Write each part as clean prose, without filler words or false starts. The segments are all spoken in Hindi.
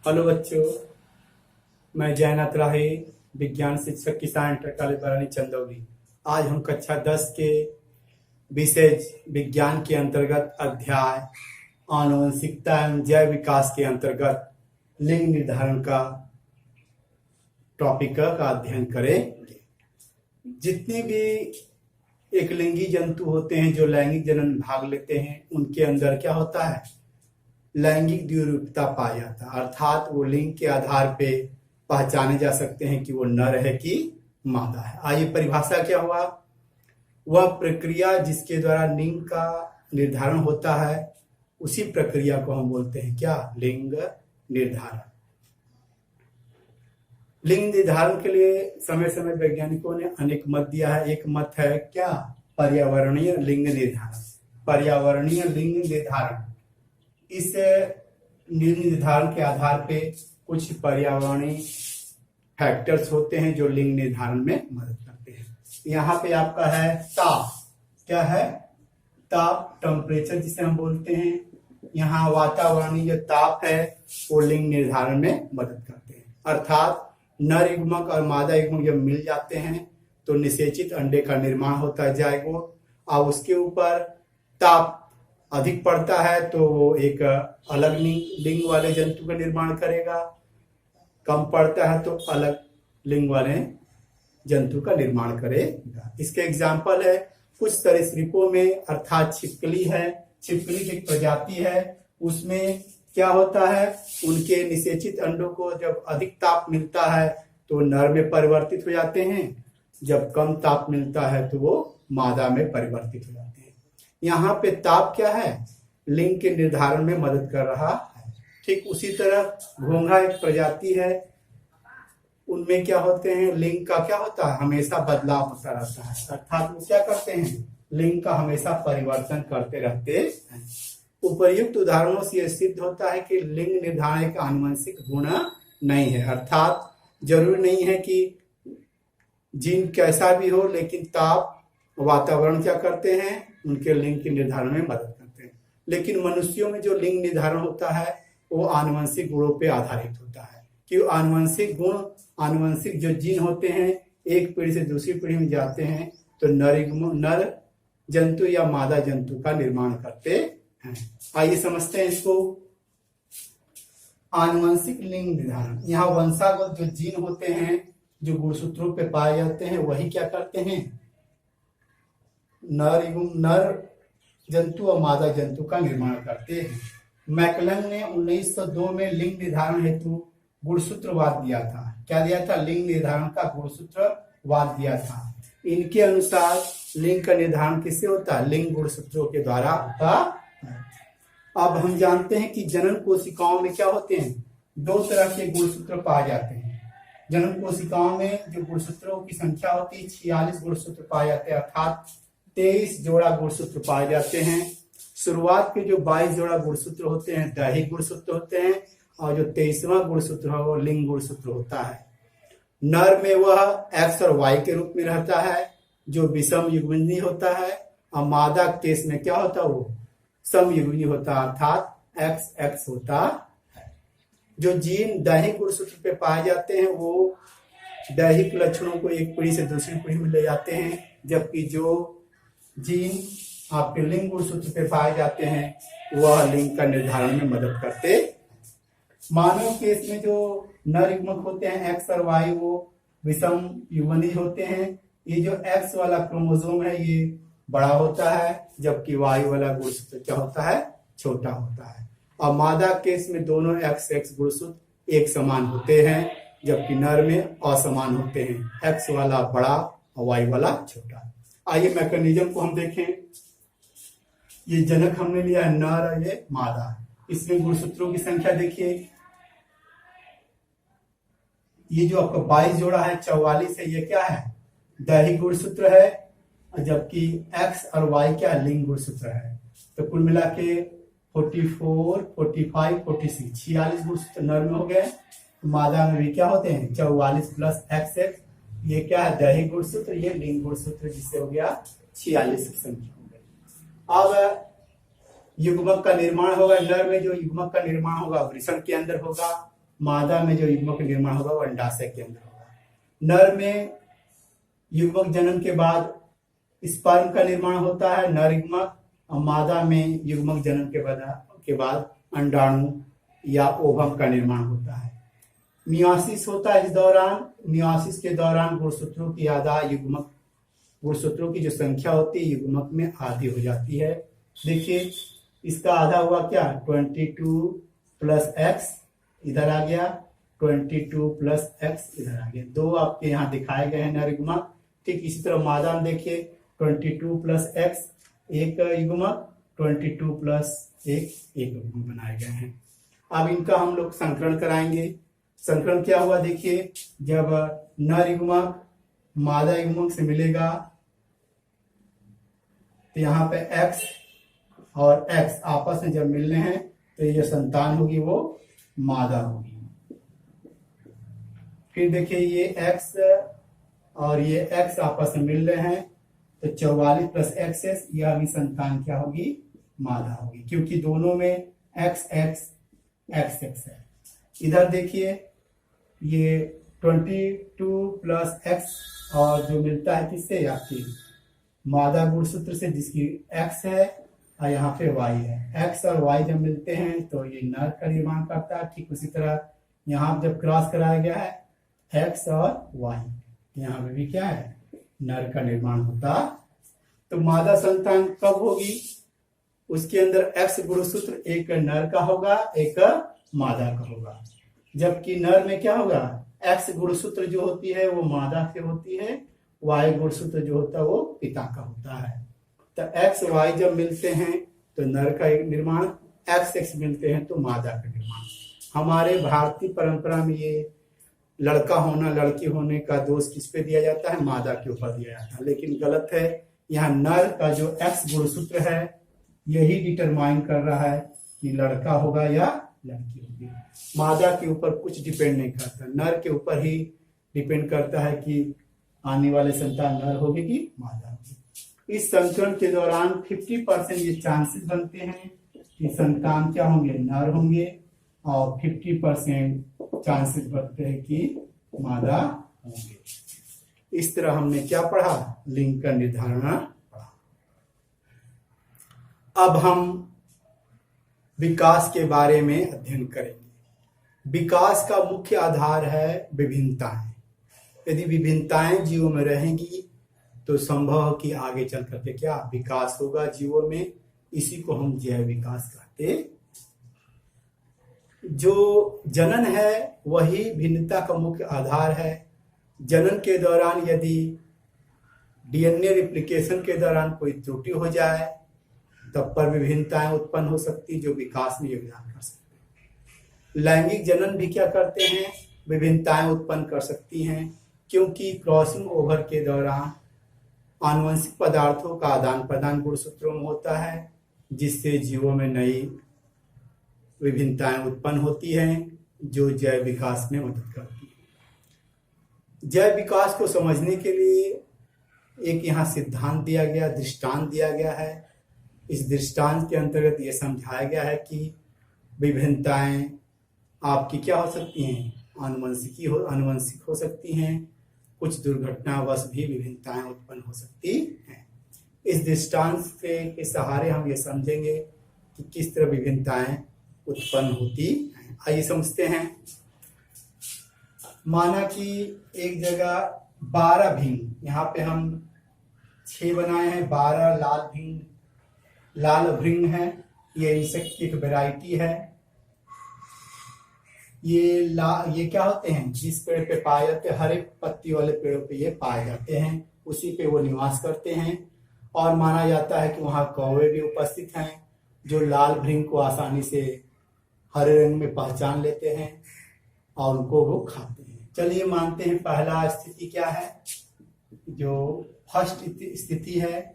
हेलो बच्चों, मैं जयनाथ राही, विज्ञान शिक्षक किसान इंटर कॉलेज बरौनी चंदौली। आज हम कक्षा 10 के विषय विज्ञान के अंतर्गत अध्याय आनुवंशिकता एवं जैव विकास के अंतर्गत लिंग निर्धारण का टॉपिक का अध्ययन करेंगे। जितने भी एक लिंगी जंतु होते हैं जो लैंगिक जनन में भाग लेते हैं, उनके अंदर क्या होता है, लैंगिक द्विरूपता पाया जाता है। अर्थात वो लिंग के आधार पे पहचाने जा सकते हैं कि वो नर है कि मादा है। आइए, परिभाषा क्या हुआ? वह प्रक्रिया जिसके द्वारा लिंग का निर्धारण होता है, उसी प्रक्रिया को हम बोलते हैं क्या? लिंग निर्धारण। लिंग निर्धारण के लिए समय समय वैज्ञानिकों ने अनेक मत दिया है। एक मत है क्या? पर्यावरणीय लिंग निर्धारण। पर्यावरणीय लिंग निर्धारण, इस लिंग निर्धारण के आधार पे कुछ पर्यावरणीय फैक्टर्स होते हैं जो लिंग निर्धारण में मदद करते हैं। यहाँ पे आपका है ताप। क्या है? ताप, टेम्परेचर जिसे हम बोलते हैं। यहाँ वातावरणीय जो ताप है वो लिंग निर्धारण में मदद करते हैं। अर्थात नर युग्मक और मादा युग्मक जब मिल जाते हैं तो निषेचित अंडे का निर्माण होता है, जायगोट। और उसके ऊपर ताप अधिक पड़ता है तो वो एक अलग लिंग वाले जंतु का निर्माण करेगा, कम पड़ता है तो अलग लिंग वाले जंतु का निर्माण करेगा। इसके एग्जाम्पल है कुछ सरीसृपों में, अर्थात छिपकली है, छिपकली की एक प्रजाति है, उसमें क्या होता है, उनके निषेचित अंडों को जब अधिक ताप मिलता है तो नर में परिवर्तित हो जाते हैं, जब कम ताप मिलता है तो वो मादा में परिवर्तित हो जाते हैं। यहाँ पे ताप क्या है? लिंग के निर्धारण में मदद कर रहा है। ठीक उसी तरह घोंघा एक प्रजाति है, उनमें क्या होते हैं, लिंग का क्या होता है, हमेशा बदलाव होता रहता है। अर्थात वो क्या करते हैं, लिंग का हमेशा परिवर्तन करते रहते हैं। उपर्युक्त उदाहरणों से यह सिद्ध होता है कि लिंग निर्धारण का आनुवंशिक गुण नहीं है। अर्थात जरूरी नहीं है कि जीन कैसा भी हो, लेकिन ताप, वातावरण क्या करते हैं, उनके लिंग के निर्धारण में मदद करते हैं। लेकिन मनुष्यों में जो लिंग निर्धारण होता है वो आनुवंशिक गुणों पे आधारित होता है। कि आनुवंशिक गुण, आनुवंशिक जो जीन होते हैं एक पीढ़ी से दूसरी पीढ़ी में जाते हैं तो नर जंतु या मादा जंतु का निर्माण करते हैं। आइए समझते हैं इसको। आनुवंशिक लिंग निर्धारण, यहाँ वंशागत जो जीन होते हैं जो गुणसूत्रों पे पाए जाते हैं, वही क्या करते हैं, नर जंतु और मादा जंतु का निर्माण करते हैं। मैकलन ने 1902 में लिंग निर्धारण हेतु गुणसूत्रवाद दिया था। क्या दिया था? लिंग निर्धारण का गुणसूत्रवाद दिया था। इनके अनुसार लिंग का निर्धारण किससे होता है? लिंग गुणसूत्रों के द्वारा होता है। अब हम जानते हैं कि जनन कोशिकाओं में क्या होते हैं, दो तरह के गुणसूत्र पाए जाते हैं। जनन कोशिकाओं में जो गुणसूत्रों की संख्या होती है 46 गुणसूत्र पाए जाते हैं, अर्थात 23 जोड़ा गुणसूत्र पाए जाते हैं। शुरुआत के जो 22 जोड़ा गुणसूत्र होते हैं दैहिक गुणसूत्र होते हैं, और जो 23वां गुणसूत्र है वो लिंग गुणसूत्र होता है। नर में वह एक्स और वाई के रूप में रहता है जो विषम युग्मनीय होता है, और मादा केस में क्या होता है, वो सम युग्मनीय होता है, अर्थात एक्स एक्स होता है। जो जीन दैहिक गुणसूत्र पे पाए जाते हैं वो दैहिक लक्षणों को एक पीढ़ी से दूसरी पीढ़ी में ले जाते हैं, जबकि जो जीन आपके लिंग गुणसूत्र पे पाए जाते हैं वह लिंग का निर्धारण में मदद करते। मानव केस में जो नर युग्मक होते हैं एक्स और वाई, वो विषम युग्मनीय होते हैं। ये जो एक्स वाला क्रोमोसोम है ये बड़ा होता है, जबकि वाई वाला गुणसूत्र क्या होता है, छोटा होता है। और मादा केस में दोनों एक्स एक्स गुणसूत्र एक समान होते हैं, जबकि नर में असमान होते हैं, एक्स वाला बड़ा और वाई वाला छोटा। आइए मैकेनिज्म को हम देखें। ये जनक हमने लिया है नर और ये मादा। इसमें गुणसूत्रों की संख्या देखिए, ये जो आपका 22 जोड़ा है 44 है, ये क्या है, दैहिक गुणसूत्र है, जबकि एक्स और वाई क्या लिंग गुणसूत्र है। तो कुल मिला के 44, 45, 46 46 गुणसूत्र नर में हो गए। मादा में भी क्या होते हैं 44 प्लस एक्स एक्स, ये क्या है दैहिक गुणसूत्र, ये लिंग गुणसूत्र, जिससे हो गया 46 की संख्या हो गई। अब युग्मक का निर्माण होगा, नर में जो युग्मक का निर्माण होगा वृषण के अंदर होगा, मादा में जो युग्मक का निर्माण होगा वो अंडाशय के अंदर होगा। नर में युग्मक जन्म के बाद स्पर्म का निर्माण होता है, नर युग्मक, और मादा में युग्मक जन्म के बाद अंडाणु या ओवम का निर्माण होता है। मियोसिस होता है इस दौरान। मियोसिस के दौरान गुणसूत्रों की आधा युग्मक, गुणसूत्रों की जो संख्या होती है युग्मक में आधी हो जाती है। देखिए इसका आधा हुआ क्या, 22 प्लस एक्स इधर आ गया, 22 प्लस एक्स इधर आ गया। दो आपके यहाँ दिखाए गए हैं नर युग्मक। ठीक इसी तरह मादा में देखिए 22 प्लस एक्स एक युग्मक, 22 प्लस एक युग्मक बनाए गए हैं। अब इनका हम लोग संकरण कराएंगे। संकरण क्या हुआ देखिए, जब नर युग्मक मादा युग्मक से मिलेगा तो यहाँ पे x और x आपस में जब मिलने हैं तो ये जो संतान होगी वो मादा होगी। फिर देखिए ये x और ये x आपस में मिल रहे हैं तो 44 प्लस एक्स, यह भी संतान क्या होगी, मादा होगी, क्योंकि दोनों में x x x x है। इधर देखिए ये 22 प्लस एक्स और जो मिलता है किससे, आपकी मादा गुणसूत्र से जिसकी x है और यहाँ पे y है। x और y जब मिलते हैं तो ये नर का निर्माण करता है। ठीक उसी तरह यहाँ जब क्रॉस कराया गया है x और y, यहाँ पे भी क्या है, नर का निर्माण होता। तो मादा संतान कब होगी, उसके अंदर x गुणसूत्र एक नर का होगा एक मादा का होगा, जबकि नर में क्या होगा, x गुणसूत्र जो होती है वो मादा से होती है, y गुणसूत्र जो होता है वो पिता का होता है। तो x y जब मिलते हैं तो नर का एक निर्माण, x x मिलते हैं तो मादा का निर्माण। हमारे भारतीय परंपरा में ये लड़का होना लड़की होने का दोष किस पे दिया जाता है, मादा के ऊपर दिया जाता है, लेकिन गलत है। यहाँ नर का जो x गुणसूत्र है यही डिटरमाइन कर रहा है कि लड़का होगा या लड़की होगी। मादा के ऊपर कुछ डिपेंड नहीं करता, नर के ऊपर ही डिपेंड करता है कि आने वाले संतान नर होगी कि मादा होगी। इस संकरण के दौरान 50% ये चांसेस बनते हैं कि संतान क्या होंगे, नर होंगे, और 50% चांसेस बनते हैं कि मादा होंगे। इस तरह हमने क्या पढ़ा, लिंग का निर्धारण पढ़ा। अब हम विकास के बारे में अध्ययन करेंगे। विकास का मुख्य आधार है विभिन्नताएं। यदि विभिन्नताएं जीवों में रहेंगी तो संभव है कि आगे चल करके क्या विकास होगा जीवों में। इसी को हम जैव विकास कहते। जो जनन है वही भिन्नता का मुख्य आधार है। जनन के दौरान यदि डीएनए रिप्लिकेशन के दौरान कोई त्रुटि हो जाए तब पर विभिन्नताएं उत्पन्न हो सकती जो विकास में योगदान कर सकती है। लैंगिक जनन भी क्या करते हैं, विभिन्नताएं उत्पन्न कर सकती हैं, क्योंकि क्रॉसिंग ओवर के दौरान आनुवंशिक पदार्थों का आदान प्रदान गुणसूत्रों में होता है, जिससे जीवों में नई विभिन्नताएं उत्पन्न होती हैं जो जैव विकास में मदद करती है। जैव विकास को समझने के लिए एक यहाँ सिद्धांत दिया गया, दृष्टांत दिया गया है। इस दृष्टांत के अंतर्गत ये समझाया गया है कि विभिन्नताएं आपकी क्या हो सकती हैं, आनुवंशिक हो सकती हैं, कुछ दुर्घटनावश भी विभिन्नताएं उत्पन्न हो सकती हैं। इस दृष्टांत के सहारे हम ये समझेंगे कि किस तरह विभिन्नताएं उत्पन्न होती हैं। आइए समझते हैं। माना कि एक जगह 12 भीम, यहाँ पे हम 6 बनाए हैं, 12 लाल भृंग है। ये इंसेक्ट की एक वैरायटी है। ये क्या होते हैं, जिस पेड़ पे पाए जाते हैं, हरे पत्ती वाले पेड़ों पे ये पाए जाते हैं, उसी पे वो निवास करते हैं। और माना जाता है कि वहां कौवे भी उपस्थित हैं जो लाल भृंग को आसानी से हरे रंग में पहचान लेते हैं और उनको वो खाते हैं। चलिए मानते हैं पहला स्थिति क्या है, जो फर्स्ट स्थिति है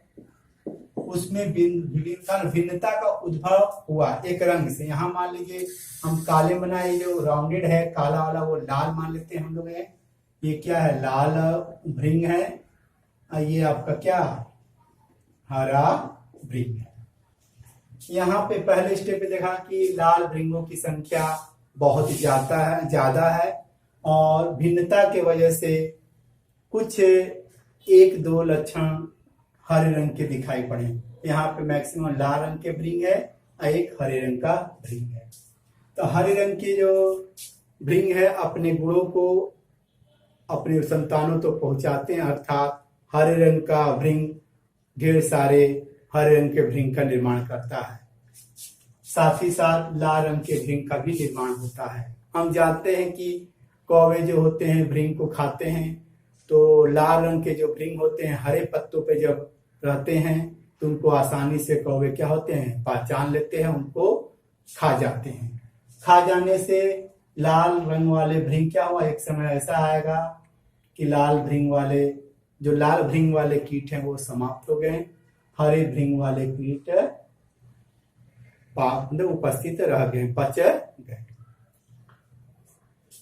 उसमें भिन्नता का उद्भव हुआ एक रंग से। यहाँ मान लीजिए हम काले बनाए, जो राउंडेड है काला वाला वो लाल मान लेते हैं हम लोग। ये क्या है, लाल भृंग है, ये आपका क्या हरा भृंग है। यहाँ पे पहले स्टेप पे देखा कि लाल भृंगों की संख्या बहुत ज्यादा है और भिन्नता के वजह से कुछ एक दो लक्षण हरे रंग के दिखाई पड़े। यहाँ पे मैक्सिमम लाल रंग के भृंग है और एक हरे रंग का भृंग है। तो हरे रंग के जो भृंग है अपने गुणों को अपने संतानों तो पहुंचाते हैं, अर्थात हरे रंग का भृंग ढेर सारे हरे रंग के भृंग का निर्माण करता है। साथ ही साथ लाल रंग के भृंग का भी निर्माण होता है। हम जानते हैं कि कौवे जो होते हैं भृंग को खाते हैं, तो लाल रंग के जो भृंग होते हैं हरे पत्तों पे जब रहते हैं तो उनको आसानी से कौवे क्या होते हैं पहचान लेते हैं, उनको खा जाते हैं। खा जाने से लाल रंग वाले भृंग क्या हुआ, एक समय ऐसा आएगा कि लाल भृंग वाले कीट हैं वो समाप्त हो गए, हरे भृंग वाले कीट उपस्थित रह गए, बच गए।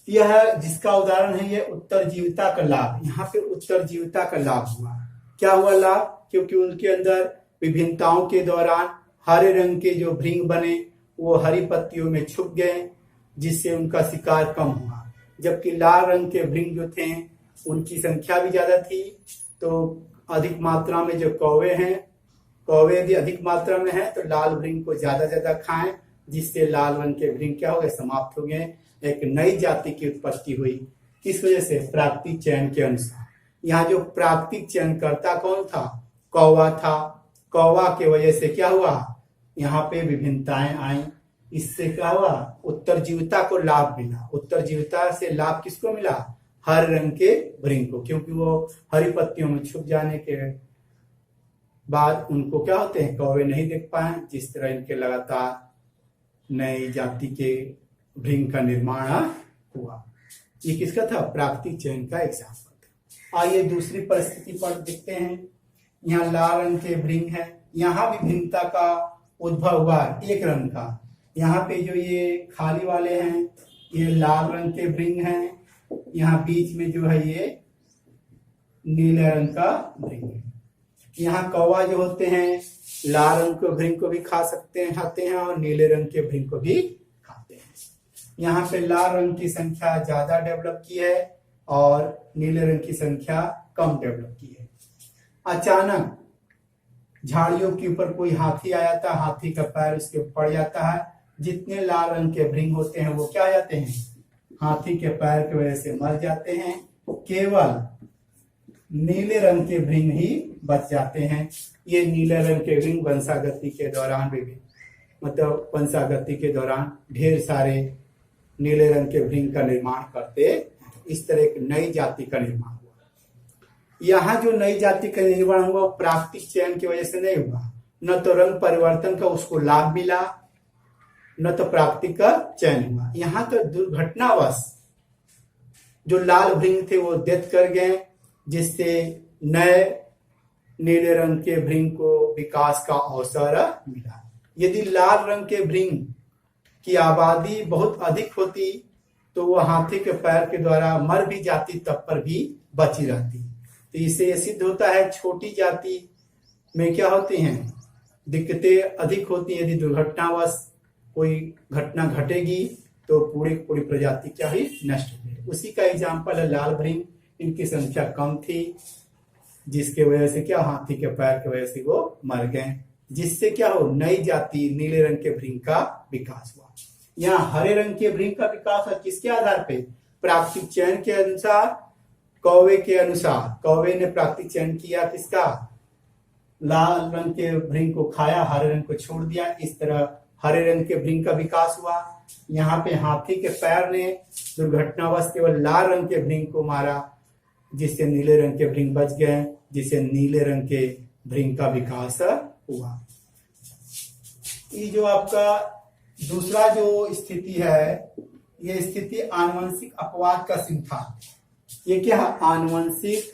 यह जिसका उदाहरण है ये उत्तरजीविता का लाभ। यहाँ पे उत्तरजीविता का लाभ हुआ। क्या हुआ लाभ? क्योंकि उनके अंदर विभिन्नताओं के दौरान हरे रंग के जो भृंग बने वो हरी पत्तियों में छुप गए, जिससे उनका शिकार कम हुआ। जबकि लाल रंग के भृंग जो थे उनकी संख्या भी ज्यादा थी, तो अधिक मात्रा में जो कौवे यदि अधिक मात्रा में है तो लाल भृंग को ज्यादा खाएं, जिससे लाल रंग के भृंग क्या हो गए, समाप्त हो गए। एक नई जाति की उत्पत्ति हुई। किस वजह से? प्राकृतिक चयन के अनुसार। यहाँ जो प्राकृतिक चयन करता कौन था? कौवा था। कौवा के वजह से क्या हुआ, यहाँ पे विभिन्नताएं आई। इससे क्या हुआ, उत्तरजीविता को लाभ मिला। उत्तरजीविता से लाभ किसको मिला? हरे रंग के भृंग को, क्योंकि वो हरी पत्तियों में छुप जाने के बाद उनको क्या होते हैं, कौवे नहीं देख पाए। जिस तरह इनके लगातार नई जाति के भृंग का निर्माण हुआ। ये किसका था? प्राकृतिक चयन का एग्जाम्पल था। आइए दूसरी परिस्थिति पर देखते हैं। यहाँ लाल रंग के भृंग है, यहाँ भी भिन्नता का उद्भव हुआ एक रंग का। यहाँ पे जो ये खाली वाले हैं ये लाल रंग के भृंग हैं, यहाँ बीच में जो है ये नीले रंग का भृंग है। यहाँ कौवा जो होते हैं लाल रंग के भृंग को भी खाते हैं और नीले रंग के भृंग को भी खाते हैं। यहाँ पे लाल रंग की संख्या ज्यादा डेवलप की है और नीले रंग की संख्या कम डेवलप की है। अचानक झाड़ियों के ऊपर कोई हाथी आ जाता है, हाथी का पैर उसके ऊपर पड़ जाता है। जितने लाल रंग के भृंग होते हैं वो क्या आ जाते हैं, हाथी के पैर की वजह से मर जाते हैं। केवल नीले रंग के भृंग ही बच जाते हैं। ये नीले रंग के भृंग वंशागति के दौरान वंशागति के दौरान ढेर सारे नीले रंग के भृंग का निर्माण करते। इस तरह एक नई जाति का निर्माण हुआ। यहाँ जो नई जाति का निर्माण हुआ प्राकृतिक चयन की वजह से नहीं हुआ। न तो रंग परिवर्तन का उसको लाभ मिला, न तो प्राकृतिक का चयन हुआ। यहाँ तो दुर्घटनावश जो लाल भृंग थे वो डेथ कर गए, जिससे नए नीले रंग के भृंग को विकास का अवसर मिला। यदि लाल रंग के भृंग की आबादी बहुत अधिक होती तो वो हाथी के पैर के द्वारा मर भी जाती, तब पर भी बची रहती। तो इससे यह सिद्ध होता है छोटी जाति में क्या होती हैं, दिक्कतें अधिक होती हैं। यदि दुर्घटनावश कोई घटना घटेगी तो पूरी प्रजाति क्या ही नष्ट हो गई। उसी का एग्जाम्पल है लाल भृंग। इनकी संख्या कम थी, जिसके वजह से क्या, हाथी के पैर की वजह से वो मर गए, जिससे क्या हो, नई जाति नीले रंग के भृंग का विकास हुआ। यहाँ हरे रंग के भृंग का विकास है किसके आधार पे? प्राकृतिक चयन के अनुसार, कौवे के अनुसार। कौवे ने प्राकृतिक चयन किया किसका? लाल रंग के भृंग को खाया, हरे रंग को छोड़ दिया। इस तरह हरे रंग के भृंग का विकास हुआ। यहाँ पे हाथी के पैर ने दुर्घटनावश केवल लाल रंग के भृंग को मारा, जिससे नीले रंग के भृंग बच गए, जिससे नीले रंग के भृंग का विकास हुआ। ये जो आपका दूसरा जो स्थिति है, ये स्थिति आनुवंशिक अपवाद का सिद्धांत। ये क्या है? आनुवंशिक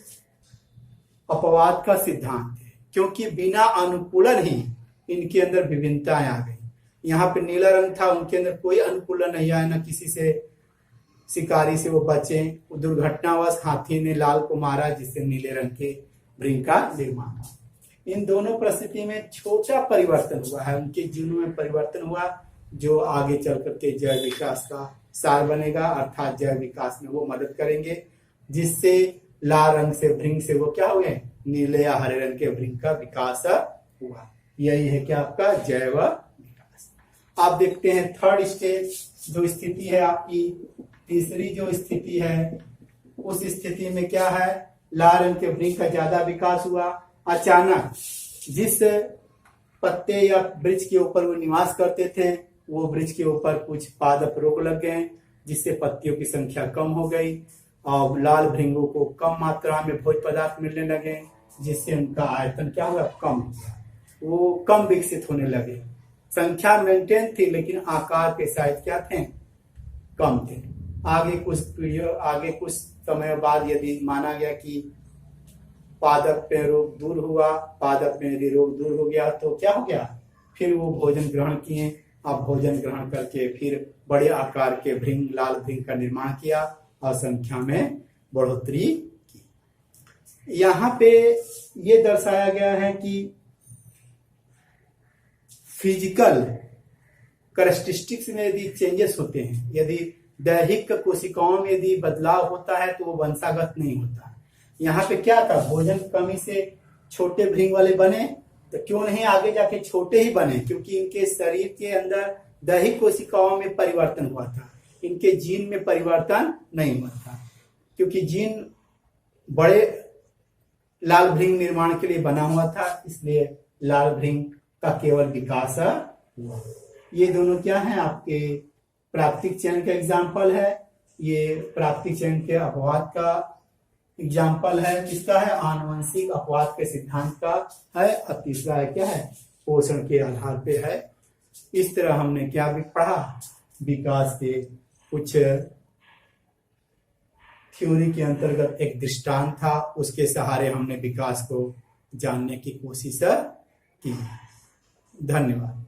अपवाद का सिद्धांत है, क्योंकि बिना अनुकूलन ही इनके अंदर विभिन्नताएं आ गई। यहाँ पे नीला रंग था, उनके अंदर कोई अनुकूलन नहीं आया, न किसी से शिकारी से वो बचे। दुर्घटनावश हाथी ने लाल को मारा, जिससे नीले रंग के भृंग का निर्माण हुआ। इन दोनों परिस्थिति में छोटा परिवर्तन हुआ है, उनके जीनों में परिवर्तन हुआ, जो आगे चल करके जैव विकास का सार बनेगा, अर्थात जैव विकास में वो मदद करेंगे, जिससे लाल रंग से भृंग से वो क्या हुए, नीले या हरे रंग के भृंग का विकास हुआ। यही है क्या आपका जैव विकास। आप देखते हैं थर्ड स्टेज जो स्थिति है आपकी, तीसरी जो स्थिति है, उस स्थिति में क्या है, लाल रंग के भृंग का ज्यादा विकास हुआ। अचानक जिस पत्ते या वृक्ष के ऊपर वो निवास करते थे, वो वृक्ष के ऊपर कुछ पादप रोग लग गए, जिससे पत्तियों की संख्या कम हो गई और लाल भृंगों को कम मात्रा में भोज्य पदार्थ मिलने लगे, जिससे उनका आयतन क्या हुआ, कम हुआ, वो कम विकसित होने लगे। संख्या मेंटेन थी लेकिन आकार के साइज क्या थे, कम थे। आगे कुछ समय बाद यदि माना गया कि पादप में रोग दूर हुआ, पादप में यदि रोग दूर हो गया तो क्या हो गया, फिर वो भोजन ग्रहण किए। अब भोजन ग्रहण करके फिर बड़े आकार के भृंग, लाल भृंग का निर्माण किया और संख्या में बढ़ोतरी की। यहाँ पे ये दर्शाया गया है कि फिजिकल कैरेक्टरिस्टिक्स में यदि चेंजेस होते हैं, यदि दैहिक कोशिकाओं में यदि बदलाव होता है तो वो वंशागत नहीं होता। यहाँ पे क्या था, भोजन कमी से छोटे भृंग वाले बने, तो क्यों नहीं आगे जाके छोटे ही बने, क्योंकि इनके शरीर के अंदर दैहिक कोशिकाओं में परिवर्तन हुआ था, इनके जीन में परिवर्तन नहीं हुआ था। क्योंकि जीन बड़े लाल भृंग निर्माण के लिए बना हुआ था, इसलिए लाल भृंग का केवल विकास हुआ। ये दोनों क्या है, आपके प्राकृतिक चयन का एग्जाम्पल है। ये प्राकृतिक चयन के अपवाद का एग्जाम्पल है, किसका है, आनुवंशिक अपवाद के सिद्धांत का है। और तीसरा है क्या है, पोषण के आधार पे है। इस तरह हमने क्या भी पढ़ा, विकास के कुछ थ्योरी के अंतर्गत एक दृष्टांत था, उसके सहारे हमने विकास को जानने की कोशिश की। धन्यवाद।